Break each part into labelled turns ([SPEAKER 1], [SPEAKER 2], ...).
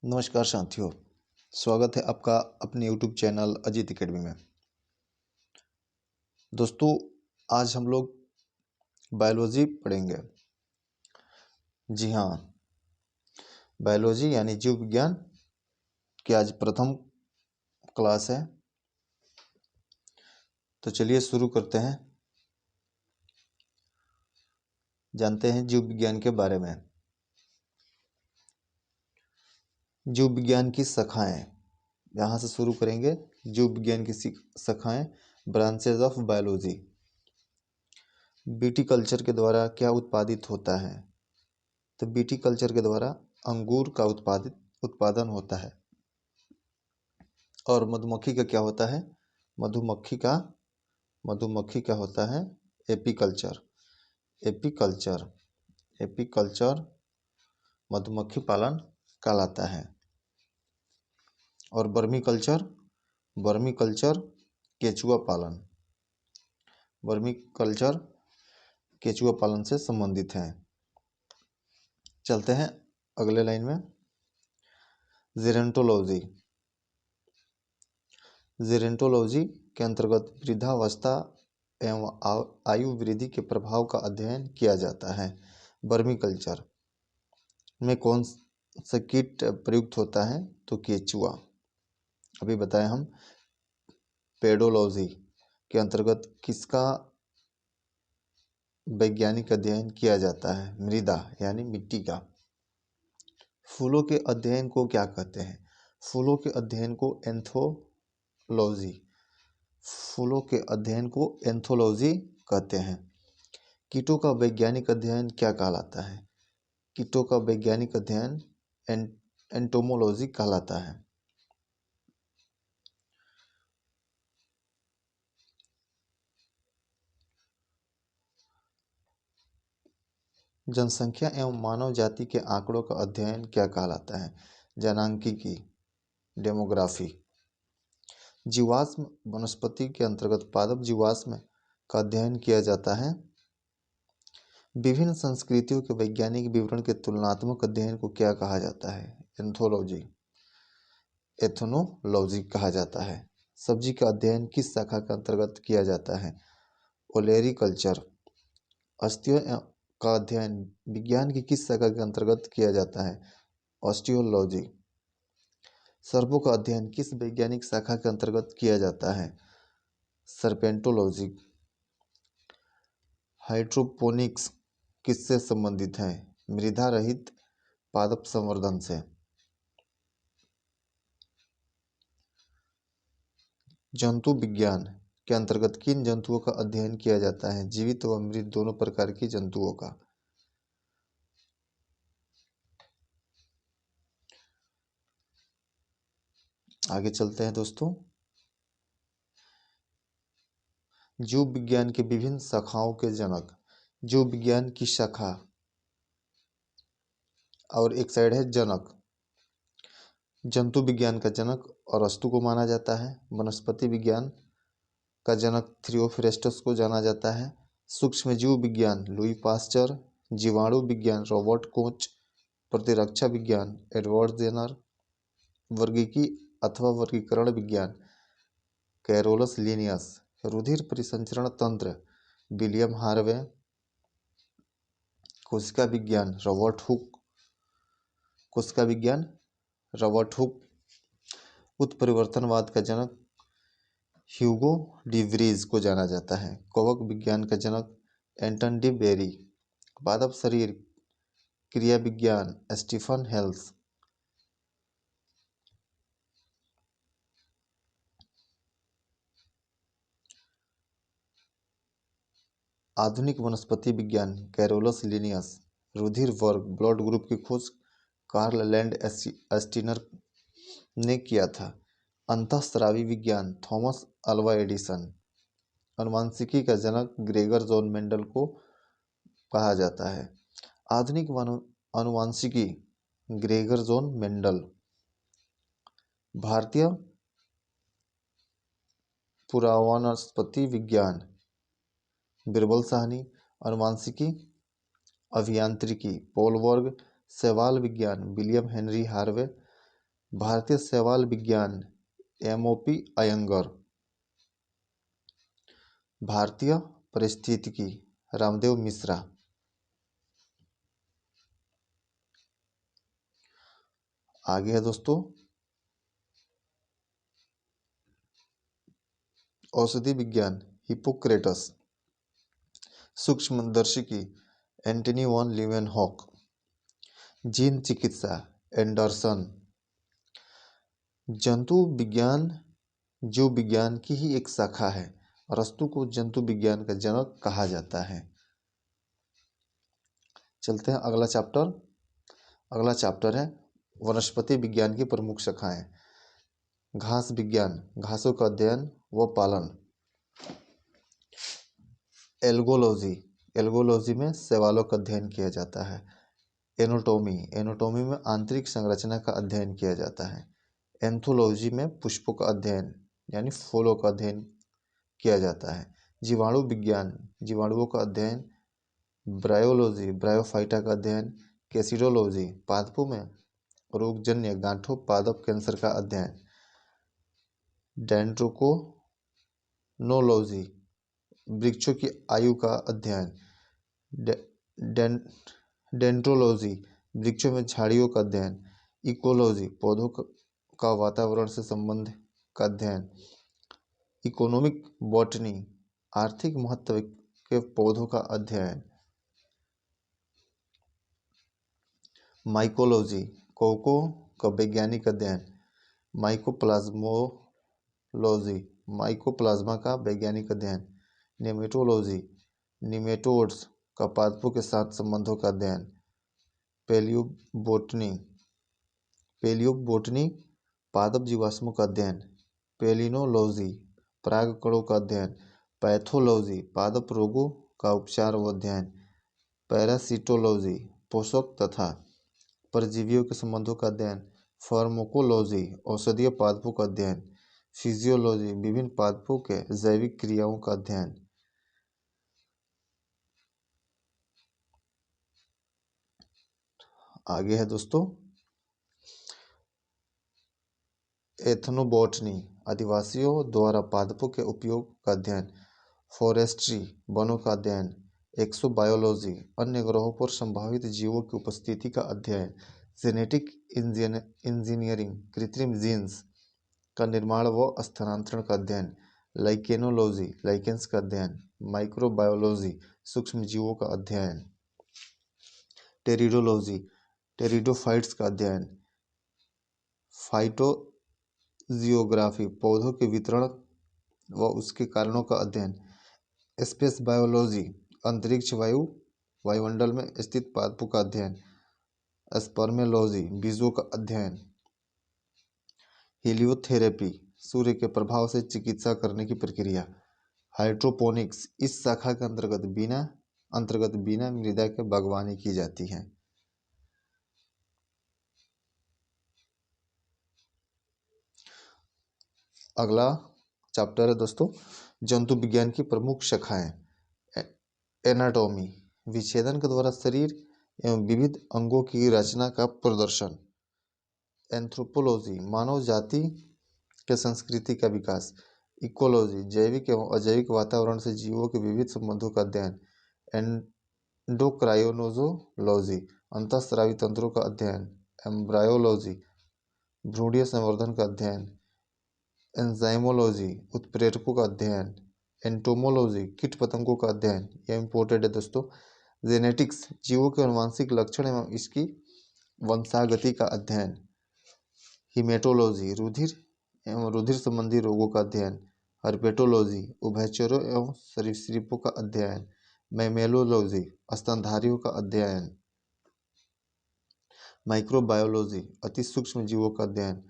[SPEAKER 1] नमस्कार साथियों, स्वागत है आपका अपने YouTube चैनल अजीत एकेडमी में। दोस्तों, आज हम लोग बायोलॉजी पढ़ेंगे। जी हाँ, बायोलॉजी यानी जीव विज्ञान की आज प्रथम क्लास है। तो चलिए शुरू करते हैं, जानते हैं जीव विज्ञान के बारे में। जीव विज्ञान की शाखाएं, यहाँ से शुरू करेंगे। जीव विज्ञान की शाखाएं, branches of biology. BT culture के द्वारा क्या उत्पादित होता है? तो बीटी कल्चर के द्वारा अंगूर का उत्पादन होता है। और मधुमक्खी का क्या होता है? मधुमक्खी का होता है एपीकल्चर। एपीकल्चर मधुमक्खी पालन कहलाता है। और वर्मी कल्चर केचुआ पालन से संबंधित है। चलते हैं अगले लाइन में। जेरेंटोलॉजी के अंतर्गत वृद्धावस्था एवं आयु वृद्धि के प्रभाव का अध्ययन किया जाता है। वर्मी कल्चर में कौन सा कीट प्रयुक्त होता है? तो केचुआ। अभी बताएं हम। पेडोलॉजी के अंतर्गत किसका वैज्ञानिक अध्ययन किया जाता है? मृदा यानी मिट्टी का। फूलों के अध्ययन को क्या कहते हैं? फूलों के अध्ययन को एंथोलॉजी कहते हैं। कीटों का वैज्ञानिक अध्ययन क्या कहलाता है? कीटों का वैज्ञानिक अध्ययन एंटोमोलॉजी कहलाता है। जनसंख्या एवं मानव जाति के आंकड़ों का अध्ययन क्या कहलाता है? जनांकीकी, डेमोग्राफी। जीवाश्म वनस्पति के अंतर्गत पादप जीवाश्म का अध्ययन किया जाता है। विभिन्न संस्कृतियों के वैज्ञानिक विवरण के तुलनात्मक अध्ययन को क्या कहा जाता है? एथनोलॉजी कहा जाता है। सब्जी का अध्ययन किस शाखा के अंतर्गत किया जाता है? ओलेरीकल्चर। अस्थियों का अध्ययन विज्ञान की किस शाखा के अंतर्गत किया जाता है? ऑस्टियोलॉजी। सर्पों का अध्ययन किस वैज्ञानिक शाखा के अंतर्गत किया जाता है? सर्पेंटोलॉजी। हाइड्रोपोनिक्स किससे संबंधित है? मृदा रहित पादप संवर्धन से। जंतु विज्ञान के अंतर्गत किन जंतुओं का अध्ययन किया जाता है? जीवित व मृत दोनों प्रकार की जंतुओं का। आगे चलते हैं दोस्तों। जीव विज्ञान के विभिन्न शाखाओं के जनक। जीव विज्ञान की शाखा और एक साइड है जनक। जंतु विज्ञान का जनक अरस्तु को माना जाता है। वनस्पति विज्ञान का जनक थियोफ्रेस्टस को जाना जाता है। सूक्ष्म जीव विज्ञान लुई पास्चर। जीवाणु विज्ञान रॉबर्ट कोच। प्रतिरक्षा विज्ञान एडवर्ड जेनर। वर्गीकी अथवा वर्गीकरण विज्ञान कैरोलस लिनियस। रुधिर परिसंचरण तंत्र विलियम हार्वे। कोशिका विज्ञान रॉबर्ट हुक। उत्परिवर्तनवाद का जनक ह्यूगो डी व्रीज को जाना जाता है। कवक विज्ञान का जनक एंटन डी बेरी। पादप शरीर क्रिया विज्ञान स्टीफन हेल्स। आधुनिक वनस्पति विज्ञान कैरोलस लिनियस। रुधिर वर्ग ब्लड ग्रुप की खोज कार्ल लैंड एस्टिनर ने किया था। अंतःस्रावी विज्ञान थॉमस अल्वा एडिसन। अनुवांशिकी का जनक ग्रेगर जॉन मेंडल को कहा जाता है। आधुनिक अनुवांशिकी ग्रेगर जॉन मेंडल। भारतीय पुरावनस्पति विज्ञान बिरबल साहनी। अनुवांशिकी अभियांत्रिकी पॉल वर्ग। शैवाल विज्ञान विलियम हेनरी हार्वे। भारतीय शैवाल विज्ञान MOP अयंगर। भारतीय परिस्थितिकी रामदेव मिश्रा। आगे है दोस्तों औषधि विज्ञान हिप्पोक्रेटस। सूक्ष्मदर्शिकी एंटनी वॉन लीवेनहॉक। जीन चिकित्सा एंडरसन। जंतु विज्ञान जीव विज्ञान की ही एक शाखा है। अरस्तु को जंतु विज्ञान का जनक कहा जाता है। चलते हैं अगला चैप्टर। अगला चैप्टर है वनस्पति विज्ञान की प्रमुख शाखाएं। घास विज्ञान घासों का अध्ययन व पालन। एल्गोलॉजी एल्गोलॉजी में शैवालों का अध्ययन किया जाता है। एनाटॉमी एनाटॉमी में आंतरिक संरचना का अध्ययन किया जाता है। एंथोलॉजी में पुष्पों का अध्ययन यानी फूलों का अध्ययन किया जाता है। जीवाणु विज्ञान जीवाणुओं का अध्ययन। ब्रायोलॉजी ब्रायोफाइटा का अध्ययन। कैसिडोलॉजी पादपों में रोगजन्य गांठों पादप कैंसर का अध्ययन। डेंड्रोकोनोलॉजी वृक्षों की आयु का अध्ययन। डेंड्रोलॉजी वृक्षों में झाड़ियों का अध्ययन। इकोलॉजी पौधों का वातावरण से संबंध का अध्ययन। इकोनॉमिक बॉटनी आर्थिक महत्व के पौधों का अध्ययन। माइकोलॉजी कोको का वैज्ञानिक अध्ययन। माइकोप्लाज्मोलॉजी माइकोप्लाज्मा का वैज्ञानिक अध्ययन। नेमेटोलॉजी निमेटोड्स का पादपों के साथ संबंधों का अध्ययन। पेलियोबोटनी पादप जीवाश्मों का अध्ययन। पेलिनोलॉजी परागकणों का अध्ययन। पैथोलॉजी पादप रोगों का उपचार व अध्ययन। पैरासिटोलॉजी पोषक तथा परजीवियों के संबंधों का अध्ययन। फार्माकोलॉजी औषधीय पादपों का अध्ययन। फिजियोलॉजी विभिन्न पादपों के जैविक क्रियाओं का अध्ययन। आगे है दोस्तों एथनोबॉटनी आदिवासियों द्वारा पादपों के उपयोग का अध्ययन। फॉरेस्ट्री वनों का अध्ययन। एक्सोबायोलॉजी अन्य ग्रहों पर संभावित जीवों की उपस्थिति का अध्ययन। जेनेटिक इंजीनियरिंग कृत्रिम जीन्स का निर्माण व स्थानांतरण का अध्ययन। लाइकेनोलॉजी लाइकेंस का अध्ययन। माइक्रोबायोलॉजी सूक्ष्म जीवों का अध्ययन। टेरिडोलॉजी टेरिडोफाइट्स का अध्ययन। फाइटोजियोग्राफी पौधों के वितरण व उसके कारणों का अध्ययन। स्पेस बायोलॉजी अंतरिक्ष वायुमंडल में स्थित पादपों का अध्ययन। स्पर्मेलॉजी बीजों का अध्ययन। हीलियोथेरेपी सूर्य के प्रभाव से चिकित्सा करने की प्रक्रिया। हाइड्रोपोनिक्स इस शाखा के अंतर्गत बिना मृदा के बागवानी की जाती है। अगला चैप्टर है दोस्तों जंतु विज्ञान की प्रमुख शाखाएं। एनाटॉमी विच्छेदन के द्वारा शरीर एवं विविध अंगों की रचना का प्रदर्शन। एंथ्रोपोलॉजी मानव जाति के संस्कृति का विकास। इकोलॉजी जैविक एवं अजैविक वातावरण से जीवों के विविध संबंधों का अध्ययन। एंडोक्राइनोजोलॉजी अंतःस्रावी तंत्रों का अध्ययन। एम्ब्रायोलॉजी भ्रूणीय संवर्धन का अध्ययन। एंजाइमोलॉजी उत्प्रेरकों का अध्ययन। एंटोमोलॉजी कीट पतंगों का अध्ययन। यह इम्पोर्टेंट है दोस्तों। जेनेटिक्स जीवों के अनुवांशिक लक्षण एवं इसकी वंशागति का अध्ययन। हिमेटोलॉजी रुधिर एवं रुधिर संबंधी रोगों का अध्ययन। हर्पेटोलॉजी उभयचरों एवं सरीसृपों का अध्ययन। मैमेलोलॉजी स्तनधारियों का अध्ययन। माइक्रोबायोलॉजी अति सूक्ष्म जीवों का अध्ययन।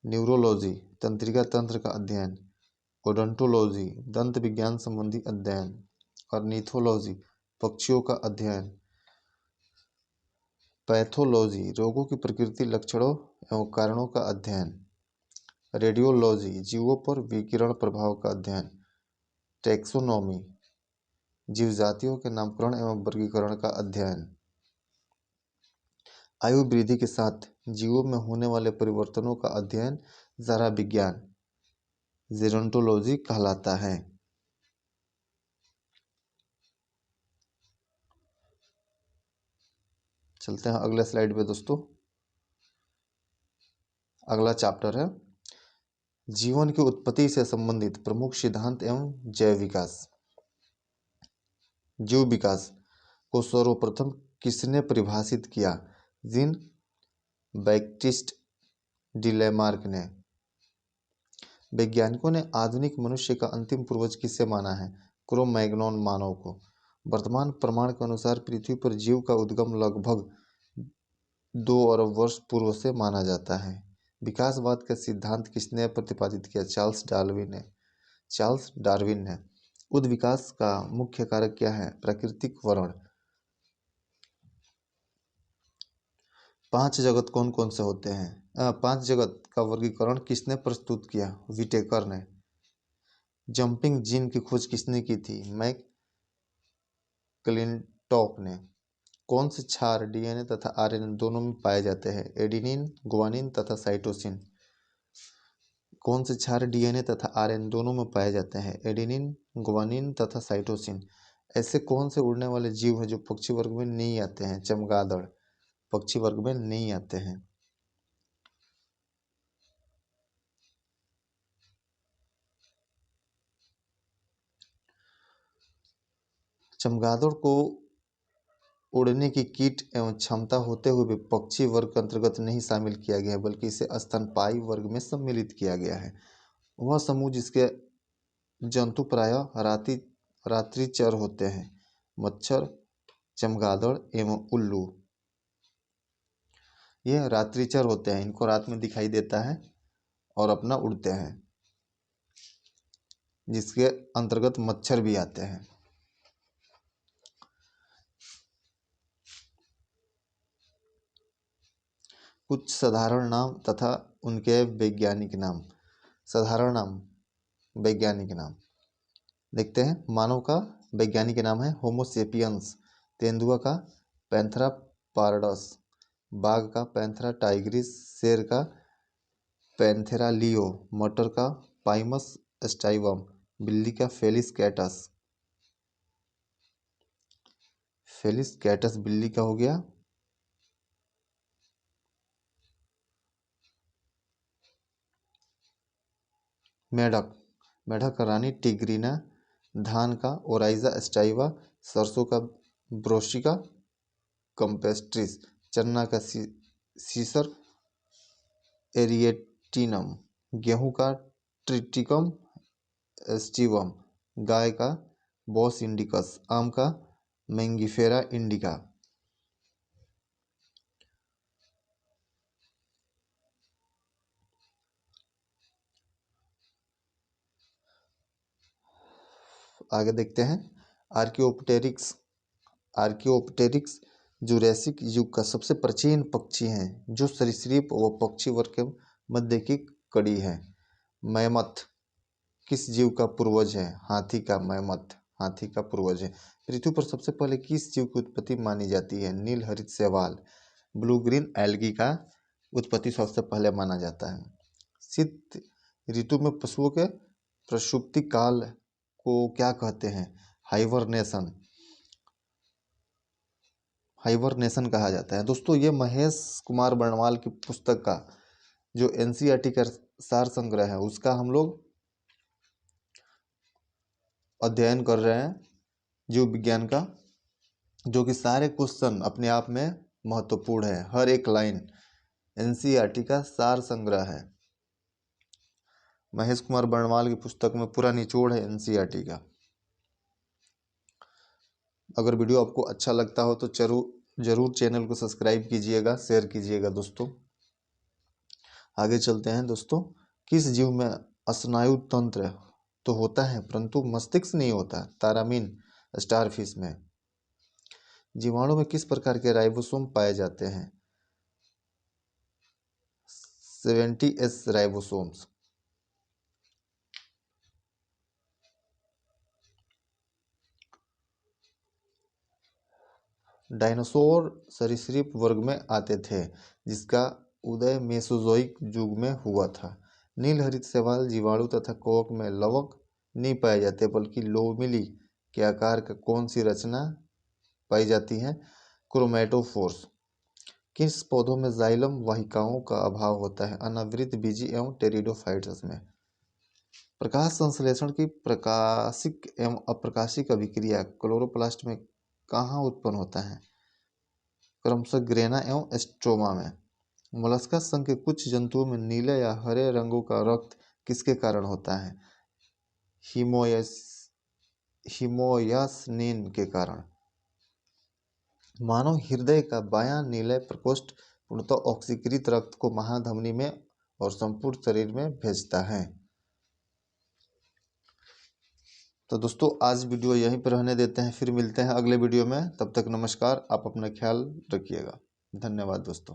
[SPEAKER 1] न्यूरोलॉजी तंत्रिका तंत्र का अध्ययन। ओडोंटोलॉजी दंत विज्ञान संबंधी अध्ययन। ऑर्निथोलॉजी पक्षियों का अध्ययन। पैथोलॉजी रोगों की प्रकृति लक्षणों एवं कारणों का अध्ययन। रेडियोलॉजी जीवों पर विकिरण प्रभाव का अध्ययन। टैक्सोनॉमी जीव जातियों के नामकरण एवं वर्गीकरण का अध्ययन। आयु वृद्धि के साथ जीवों में होने वाले परिवर्तनों का अध्ययन जरा विज्ञान जेरोंटोलॉजी कहलाता है। चलते हैं अगले स्लाइड पे दोस्तों। अगला चैप्टर है जीवन की उत्पत्ति से संबंधित प्रमुख सिद्धांत एवं जैव विकास। जीव विकास को सर्वप्रथम किसने परिभाषित किया? जीन बैप्टिस्ट डिलेमार्क ने। वैज्ञानिकों ने आधुनिक मनुष्य का अंतिम पूर्वज किसे माना है? क्रो-मैग्नोन मानव को। वर्तमान प्रमाण के अनुसार पृथ्वी पर जीव का उद्गम लगभग 2 अरब वर्ष पूर्व से माना जाता है। विकासवाद का सिद्धांत किसने प्रतिपादित किया? चार्ल्स डार्विन ने। उद्विकास का मुख्य कारक क्या है? प्राकृतिक वर्ण। 5 जगत कौन कौन से होते हैं? 5 जगत का वर्गीकरण किसने प्रस्तुत किया? विटेकर ने। जंपिंग जीन की खोज किसने की थी? मैकक्लिंटॉक ने। कौन से क्षार डीएनए तथा आरएनए दोनों में पाए जाते हैं? एडेनिन, गुआनिन तथा साइटोसिन। कौन से क्षार डीएनए तथा आरएनए दोनों में पाए जाते हैं? एडेनिन, गुआनिन तथा साइटोसिन। ऐसे कौन से उड़ने वाले जीव हैं जो पक्षी वर्ग में नहीं आते हैं? चमगादड़ पक्षी वर्ग में नहीं आते हैं। चमगादड़ को उड़ने की कीट एवं क्षमता होते हुए भी पक्षी वर्ग के अंतर्गत नहीं शामिल किया गया है, बल्कि इसे स्तनपायी वर्ग में सम्मिलित किया गया है। वह समूह जिसके जंतु प्रायः रात्रिचर होते हैं। मच्छर, चमगादड़ एवं उल्लू ये रात्रिचर होते हैं। इनको रात में दिखाई देता है और अपना उड़ते हैं, जिसके अंतर्गत मच्छर भी आते हैं। कुछ साधारण नाम तथा उनके वैज्ञानिक नाम। साधारण नाम, वैज्ञानिक नाम देखते हैं। मानव का वैज्ञानिक नाम है होमो सेपियंस। तेंदुआ का पैंथेरा पारडस। बाघ का पैंथेरा टाइग्रिस। शेर का पैंथेरा लियो। मटर का पाइमस स्टाइवम। बिल्ली का फेलिस कैटस। फेलिस कैटस बिल्ली का हो गया। मेढक, मेढक का रानी टिग्रिना। धान का ओराइजा स्टाइवा। सरसों का ब्रोसिका कंपेस्ट्रिस। चन्ना का सीसर एरिएटिनम। गेहूं का ट्रिटिकम एस्टिवम। गाय का बॉस इंडिकस। आम का मैंगिफेरा इंडिका। आगे देखते हैं आर्कियोप्टेरिक्स। आर्कियोप्टेरिक्स जुरैसिक युग का सबसे प्राचीन पक्षी है जो सरीसृप व पक्षी वर्ग के मध्य की कड़ी है। मैमथ किस जीव का पूर्वज है? हाथी का। मैमथ हाथी का पूर्वज है। पृथ्वी पर सबसे पहले किस जीव की उत्पत्ति मानी जाती है? नील हरित शैवाल। ब्लू ग्रीन एल्गी का उत्पत्ति सबसे पहले माना जाता है। शीत ऋतु में पशुओं के प्रसुप्ति काल को क्या कहते हैं? हाइबरनेशन। हाइबरनेशन कहा जाता है। दोस्तों ये महेश कुमार बर्णवाल की पुस्तक का जो एनसीईआरटी का सार संग्रह है उसका हम लोग अध्ययन कर रहे हैं, जीव विज्ञान का, जो कि सारे क्वेश्चन अपने आप में महत्वपूर्ण है। हर एक लाइन एनसीईआरटी का सार संग्रह है। महेश कुमार बर्णवाल की पुस्तक में पूरा निचोड़ है एनसीईआरटी का। अगर वीडियो आपको अच्छा लगता हो तो जरूर चैनल को सब्सक्राइब कीजिएगा, शेयर कीजिएगा दोस्तों। आगे चलते हैं दोस्तों। किस जीव में स्नायु तंत्र तो होता है परंतु मस्तिष्क नहीं होता? तारामीन स्टारफिश में। जीवाणु में किस प्रकार के राइबोसोम पाए जाते हैं? 70S ribosomes. डायनासोर सरीसृप वर्ग में आते थे, जिसका उदय मेसोजोइक युग में हुआ था। नील हरित शैवाल, जीवाणु तथा कवक में लवक नहीं पाए जाते, बल्कि लोमिली के आकार का कौन सी रचना पाई जाती है? क्रोमेटोफोर्स। किस पौधों में जाइलम वाहिकाओं का अभाव होता है? अनावृत बीजी एवं टेरिडोफाइट्स में। प्रकाश संश्लेषण की प्रकाशिक एवं अप्रकाशिक अभिक्रिया क्लोरोप्लास्ट में कहाँ उत्पन्न होता है? क्रमशः ग्रेना एवं स्ट्रोमा में। मोलस्का संघ के कुछ जंतुओं में नीले या हरे रंगों का रक्त किसके कारण होता है? हिमोयास्निन के कारण। मानव हृदय का बायां नीलय प्रकोष्ठ पूर्णतः ऑक्सीकृत रक्त को महाधमनी में और संपूर्ण शरीर में भेजता है। तो दोस्तों आज वीडियो यहीं पर रहने देते हैं, फिर मिलते हैं अगले वीडियो में। तब तक नमस्कार, आप अपना ख्याल रखिएगा। धन्यवाद दोस्तों।